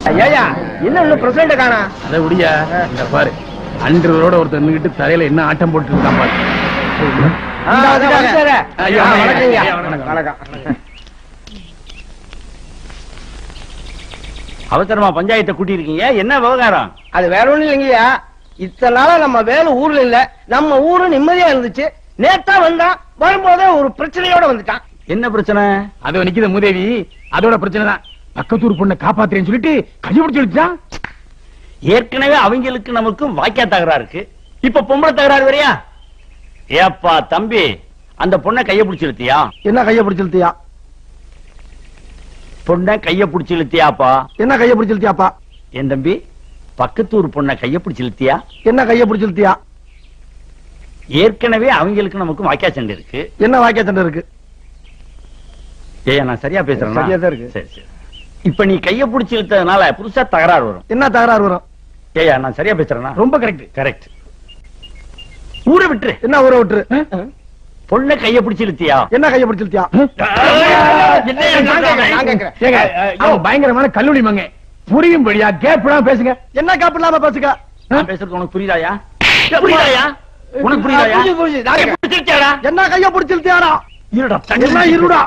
ஐயா என்ன இன்னும் பிரசிடண்ட் காணா? அதை விடியா இந்த பாரு அன்றரோட ஒருத்தர் நின்னுகிட்டு தலையில என்ன ஆட்டம் போட்டு இருக்கான் பாரு. அவசரமா பஞ்சாயத்தை கூட்டி இருக்கீங்க, என்ன விவகாரம்? அது வேற ஒண்ணும் இல்லைங்கய்யா, இத்தனை நாளா நம்ம வேலை ஊர்ல இல்ல, நம்ம ஊரு நிம்மதியா இருந்துச்சு. நேத்தா வந்தான், வரும்போதே ஒரு பிரச்சனையோட வந்துட்டான். என்ன பிரச்சனை? அது நிக்கித மூதேவி, அதோட பிரச்சனை தான். பக்கத்தூர் பொண்ணை காப்பாத்துறேன்னு சொல்லிட்டு கையை பிடிச்சு வச்சுட்டான். ஏற்கனவே அவங்களுக்கு நமக்கும் வாக்கியா தகராறு இருக்கு, இப்ப பொம்பளை தகராறு வரையா? ஏப்பா தம்பி, அந்த பொண்ணை கைய பிடிச்சு இழுத்தியா? என்ன கைய பிடிச்சு இழுத்தியா? பொண்ணை கைய பிடிச்சு இழுத்தியாப்பா? என்ன கைய பிடிச்சு இழுத்தியாப்பா? என் தம்பி, பக்கத்தூர் பொண்ணை கைய பிடிச்சு இழுத்தியா? என்ன கைய பிடிச்சு இழுத்தியா? ஏற்கனவே அவங்களுக்கு நமக்கும் வாக்கியா சண்டை இருக்கு. என்ன வாக்கியா சண்டை இருக்கு? ஏய், நான் சரியா பேசுறேன்? சரியா தான் இருக்கு. சரி சரி. இப்ப நீ கைய பிடிச்சு இழுத்ததுனால புதுசா தகராறு வரும். என்ன தகராறு வரும்? ஏயா, நான் சரியா பேசுறேன்னா? ரொம்ப கரெக்ட். கரெக்ட். ஊரை விட்டுரு. என்ன ஊரை விட்டுரு? பொண்ணை கைய பிடிச்சு இழுத்தியா? என்ன கைய பிடிச்சு இழுத்தியா? பயங்கரமான கல்லூரி மங்க புரியும்படியா கேப்லாம் பேசுங்க. என்ன கேப் இல்லாம பேசுங்க? நான் பேசுறது உனக்கு புரியுதாயா? புரியுதாயா? உனக்கு புரியுதாயா? கைய பிடிச்சு இழுத்தியாடா? என்ன கைய பிடிச்சு இழுத்தியாடா? இருடா, என்ன இருடா?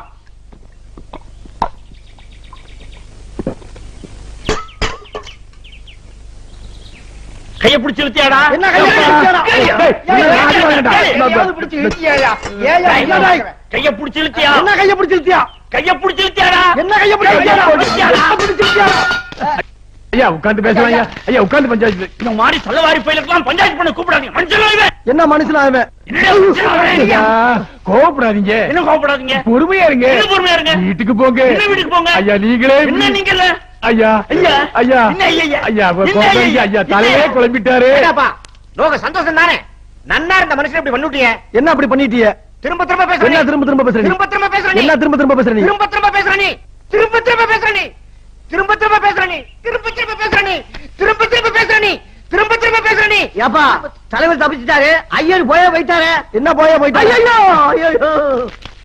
கைய பிடிச்சு இழுத்தியாடா? என்ன கைய பிடிச்சு இழுத்தியாடா? கைய பிடிச்சு இழுத்தியா? என்ன கைய பிடிச்சு இழுத்தியா? கைய பிடிச்சு இழுத்தியாடா? என்ன கைய பிடிச்சு இழுத்தியாடா? ஐயா உட்கார்ந்து பேசுவாங்க. ஐயா உட்கார்ந்து பஞ்சாயத்து. இந்த மாதிரி சல்லவாரி பயிலுக்கெல்லாம் பஞ்சாயத்து பண்ண கூப்பிடாதீங்க. மனுஷன் என்ன மனுஷனா அவன்? கோவப்படாதீங்க. என்ன கோவப்படாதீங்க? பொறுமையா இருங்க. என்ன பொறுமையா இருங்க? வீட்டுக்கு போங்க. என்ன வீட்டுக்கு போங்க? ஐயா நீங்களே. என்ன நீங்கல? ஐயா ஐயா ஐயா என்ன ஐயா? ஐயா ஐயா தலையே குழம்பிட்டாரு. லோக சந்தோஷம் தானே? நன்னா இருந்த மனுஷன் இப்படி பண்ணிட்டீங்க. என்ன அப்படி பண்ணிட்டீங்க? திரும்ப திரும்ப பேசுற. என்ன திரும்ப திரும்ப பேசுற? திரும்ப திரும்ப பேசுற. என்ன திரும்ப திரும்ப பேசுற? திரும்ப திரும்ப பேசுற நீ. திரும்ப திரும்ப பேசுற நீ. திரும்ப திரும்ப பேசுற நீ. திரும்ப திரும்ப பேசுற நீ. திரும்ப திரும்ப பேசுற நீ. திரும்ப திரும்ப பேசுற நீ. ஏப்பா தலைவர் தப்பிச்சிட்டாரு, ஐயர் போயே போயிட்டாரு. என்ன போயே போயிட்டாரு? ஐயோ ஐயோ